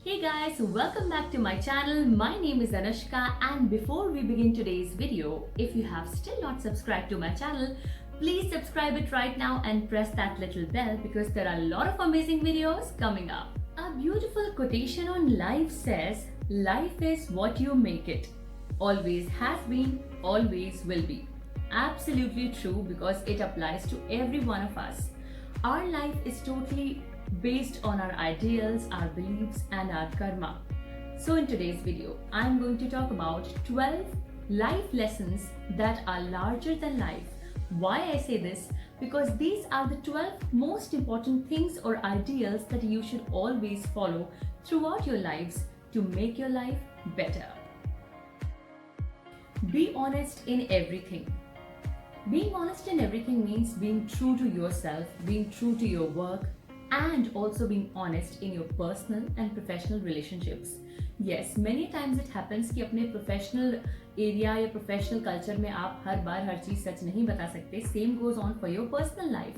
Hey guys, welcome back to my channel. My name is Anushka, and before we begin today's video, if you have still not subscribed to my channel, please subscribe it right now and press that little bell because there are a lot of amazing videos coming up. A beautiful quotation on life says, "Life is what you make it. Always has been, always will be." Absolutely true because it applies to every one of us. Our life is totally based on our ideals, our beliefs, and our karma. So, in today's video, I'm going to talk about 12 life lessons that are larger than life. Why I say this? Because these are the 12 most important things or ideals that you should always follow throughout your lives to make your life better. Be honest in everything. Being honest in everything means being true to yourself, being true to your work, and also being honest in your personal and professional relationships. Yes, many times it happens कि अपने professional area या professional culture में आप हर बार हर चीज सच नहीं बता सकते. Same goes on for your personal life.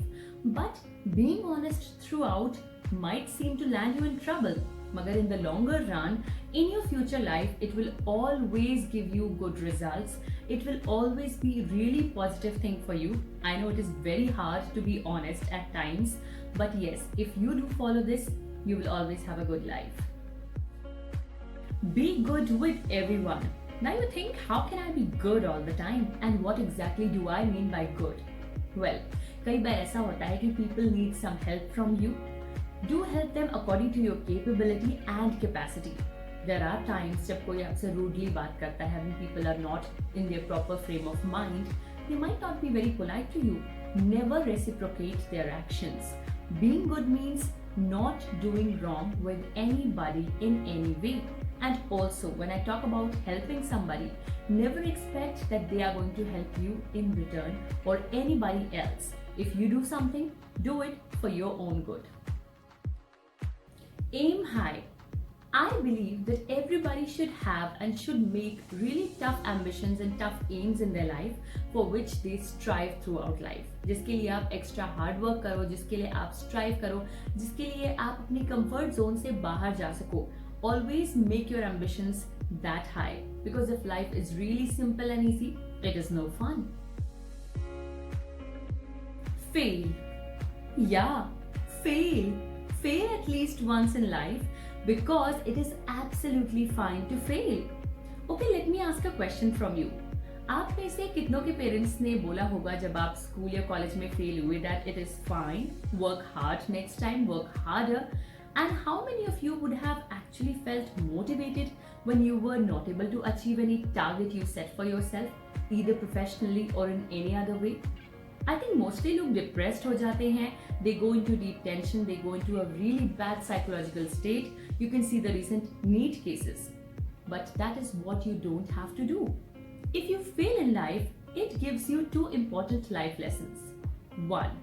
But being honest throughout might seem to land you in trouble. मगर in the longer run, in your future life, it will always give you good results. It will always be a really positive thing for you. I know it is very hard to be honest at times, but yes, if you do follow this, you will always have a good life. Be good with everyone. Now you think, how can I be good all the time? And what exactly do I mean by good? Well, कई बार ऐसा होता है कि people need some help from you. Do help them according to your capability and capacity. There are times जब कोई आपसे rudely बात करता है, when people are not in their proper frame of mind, they might not be very polite to you. Never reciprocate their actions. Being good means not doing wrong with anybody in any way. And also, when I talk about helping somebody, never expect that they are going to help you in return or anybody else. If you do something, do it for your own good. Aim high. I believe that everybody should have and should make really tough ambitions and tough aims in their life for which they strive throughout life. जिसके लिए आप extra hard work करो, जिसके लिए आप strive करो, जिसके लिए आप अपनी comfort zone से बाहर जा सको. Always make your ambitions that high because if life is really simple and easy, it is no fun. Fail. Yeah, fail. Fail at least once in life because it is absolutely fine to fail. Okay, let me ask a question from you. आप में से कितनों के parents ने बोला होगा जब आप स्कूल या कॉलेज में फेल हुए that it is fine, work hard next time, work harder, and how many of you would have actually felt motivated when you were not able to achieve any target you set for yourself, either professionally or in any other way? I think mostly लोग depressed हो जाते हैं. They go into deep tension. They go into a really bad psychological state. You can see the recent NEET cases. But that is what you don't have to do. If you fail in life, it gives you two important life lessons. One,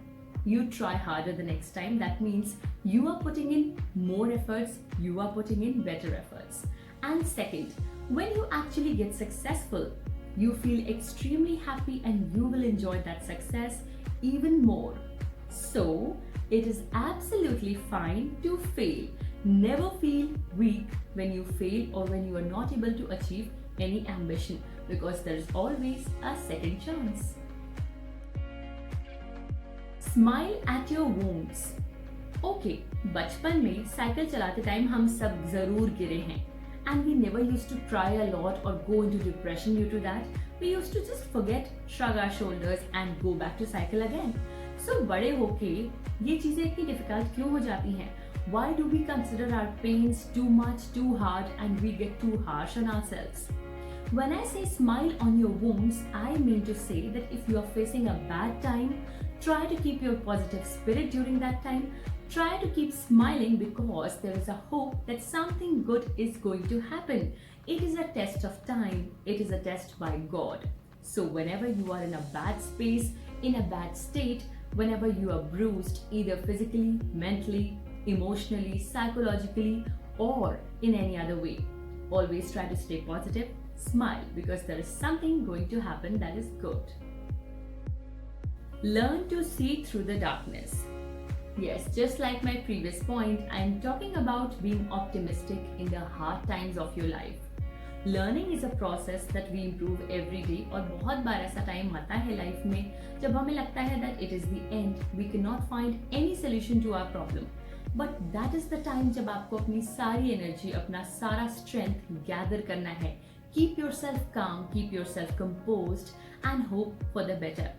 you try harder the next time. That means you are putting in more efforts. You are putting in better efforts. And second, when you actually get successful, you feel extremely happy and you will enjoy that success even more. So, it is absolutely fine to fail. Never feel weak when you fail or when you are not able to achieve any ambition because there is always a second chance. Smile at your wounds. Okay, बचपन में cycle चलाते time हम सब जरूर गिरे हैं. And we never used to cry a lot or go into depression due to that. We used to just forget, shrug our shoulders and go back to cycle again. So बड़े होके ये चीजें इतनी difficult क्यों हो जाती हैं? Why do we consider our pains too much, too hard, and we get too harsh on ourselves? When I say smile on your wounds, I mean to say that if you are facing a bad time, try to keep your positive spirit during that time. Try to keep smiling because there is a hope that something good is going to happen. It is a test of time. It is a test by God. So whenever you are in a bad space, in a bad state, whenever you are bruised, either physically, mentally, emotionally, psychologically, or in any other way, always try to stay positive, smile because there is something going to happen that is good. Learn to see through the darkness. Yes, just like my previous point, I'm talking about being optimistic the hard times of your life. Learning is a process that we improve every day, और बहुत बार ऐसा time आता है life में जब हमें लगता है that it is the end, we cannot find any solution to our problem. But that is the time जब आपको अपनी सारी एनर्जी, अपना सारा स्ट्रेंथ गैदर करना है. Keep yourself calm, keep yourself composed and hope for the better.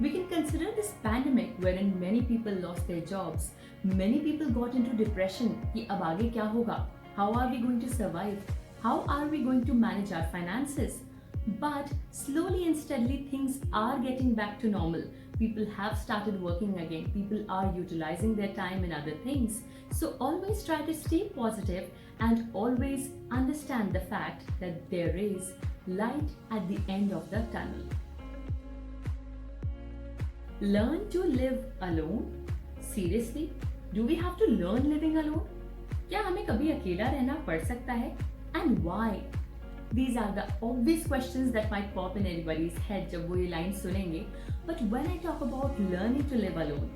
We can consider this pandemic wherein many people lost their jobs. Many people got into depression कि अब आगे क्या होगा? How are we going to survive? How are we going to manage our finances? But slowly and steadily things are getting back to normal. People have started working again. People are utilizing their time in other things. So always try to stay positive and always understand the fact that there is light at the end of the tunnel. Learn to live alone? Seriously? Do we have to learn living alone? क्या हमें कभी अकेला रहना पड़ सकता है? And why? These are the obvious questions that might pop in anybody's head जब वो ये line सुनेंगे. But when I talk about learning to live alone,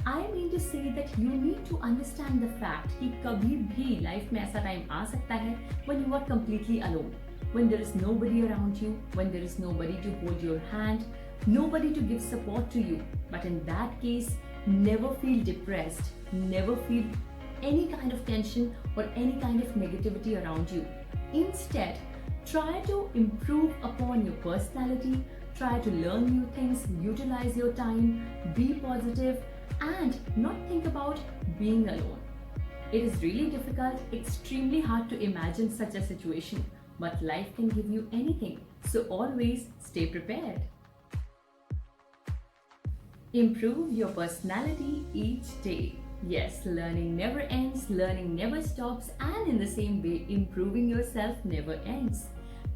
I mean to say that you need to understand the fact कि कभी भी life में ऐसा time आ सकता है when you are completely alone, when there is nobody around you, when there is nobody to hold your hand, nobody to give support to you. But in that case, never feel depressed, never feel any kind of tension or any kind of negativity around you. Instead, try to improve upon your personality, try to learn new things, utilize your time, be positive, and not think about being alone. It is really difficult, extremely hard to imagine such a situation, but life can give you anything, so always stay prepared. Improve your personality each day. Yes, learning never ends, learning never stops, and in the same way, improving yourself never ends.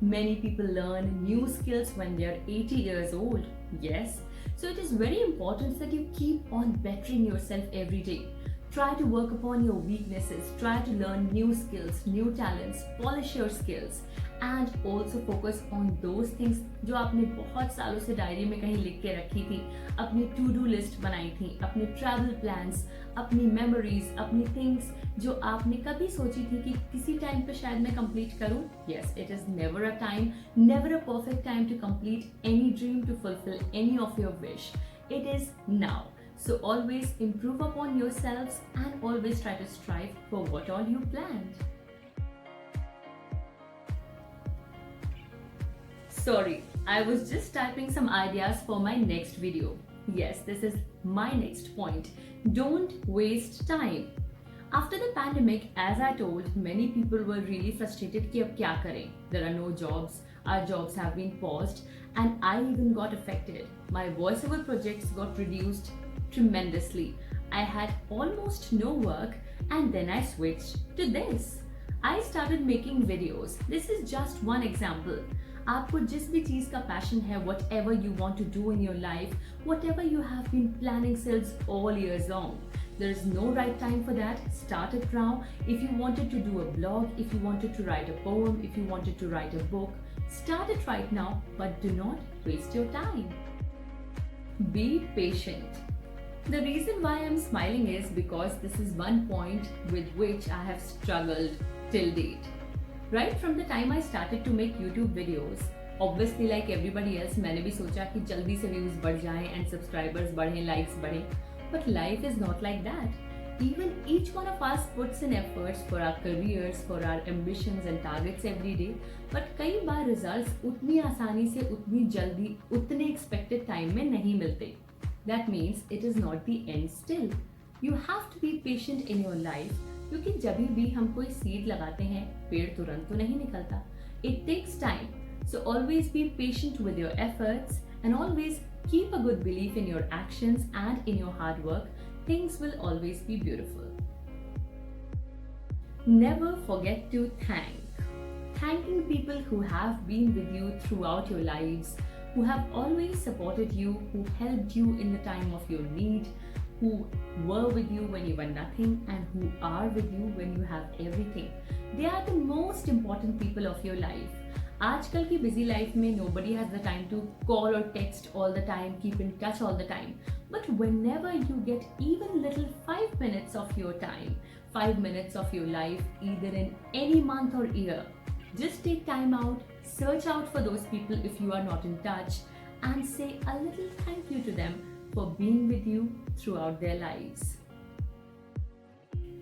Many people learn new skills when they are 80 years old. Yes, so it is very important that you keep on bettering yourself every day. Try to work upon your weaknesses, try to learn new skills, new talents, polish your skills, and also focus on those things जो आपने बहुत सालों से diary में कहीं लिख के रखी थी, अपनी टू डू लिस्ट बनाई थी, अपने ट्रैवल प्लान्स, अपनी मेमोरीज, अपनी थिंग्स जो आपने कभी सोची थी कि किसी टाइम पे शायद मैं कंप्लीट करूं. Yes, it is never a time, never a perfect time to complete any dream, to fulfill any of your wish. It is now. So always improve upon yourselves and always try to strive for what all you planned. Sorry, I was just typing some ideas for my next video. Yes, this is my next point. Don't waste time. After the pandemic, as I told, many people were really frustrated कि अब क्या करें? There are no jobs, our jobs have been paused, and I even got affected. My voiceover projects got reduced tremendously. I had almost no work, and then I switched to this. I started making videos. This is just one example. आपको जिस भी चीज का passion है, whatever you want to do in your life, whatever you have been planning since all years long, there is no right time for that. Start it now. If you wanted to do a blog, if you wanted to write a poem, if you wanted to write a book, start it right now, but do not waste your time. Be patient. The reason why I'm smiling is because this is one point with which I have struggled till date. Right from the time I started to make YouTube videos, obviously like everybody else, मैंने भी सोचा कि जल्दी से views बढ़ जाएं and subscribers बढ़ें, likes बढ़ें. But life is not like that. Even each one of us puts in efforts for our careers, for our ambitions and targets every day. But कई बार results उतनी आसानी से, उतनी जल्दी, उतने expected time में नहीं मिलते. That means it is not the end still. You have to be patient in your life, क्योंकि जब भी हम कोई सीड लगाते हैं, पेड़ तुरंत तो नहीं निकलता. It takes time. So always be patient with your efforts and always keep a good belief in your actions and in your hard work. Things will always be beautiful. Never forget to thank. Thanking people who have been with you throughout your lives, who have always supported you, who helped you in the time of your need, who were with you when you were nothing, and who are with you when you have everything. They are the most important people of your life. आजकल की busy life में nobody has the time to call or text all the time, keep in touch all the time. But whenever you get even little 5 minutes of your time, 5 minutes of your life, either in any month or year. Just take time out, search out for those people if you are not in touch, and say a little thank you to them for being with you throughout their lives.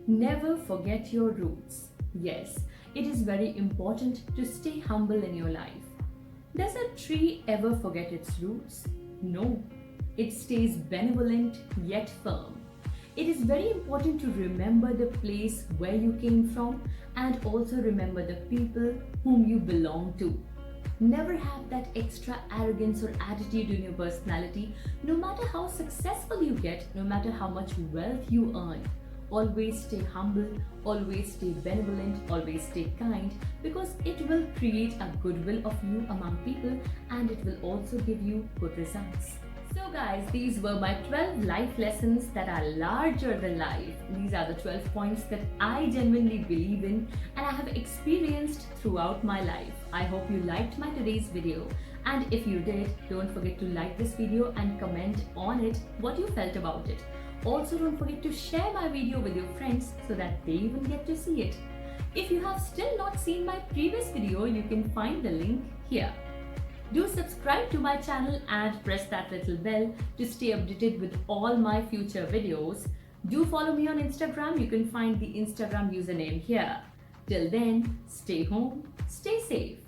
Never forget your roots. Yes, it is very important to stay humble in your life. Does a tree ever forget its roots? No, it stays benevolent yet firm. It is very important to remember the place where you came from and also remember the people whom you belong to. Never have that extra arrogance or attitude in your personality, no matter how successful you get, no matter how much wealth you earn. Always stay humble, always stay benevolent, always stay kind, because it will create a goodwill of you among people and it will also give you good results. So guys, these were my 12 life lessons that are larger than life. These are the 12 points that I genuinely believe in and I have experienced throughout my life. I hope you liked my today's video, and if you did, don't forget to like this video and comment on it what you felt about it. Also, don't forget to share my video with your friends so that they even get to see it. If you have still not seen my previous video, you can find the link here. Do subscribe to my channel and press that little bell to stay updated with all my future videos. Do follow me on Instagram. You can find the Instagram username here. Till then, stay home, stay safe.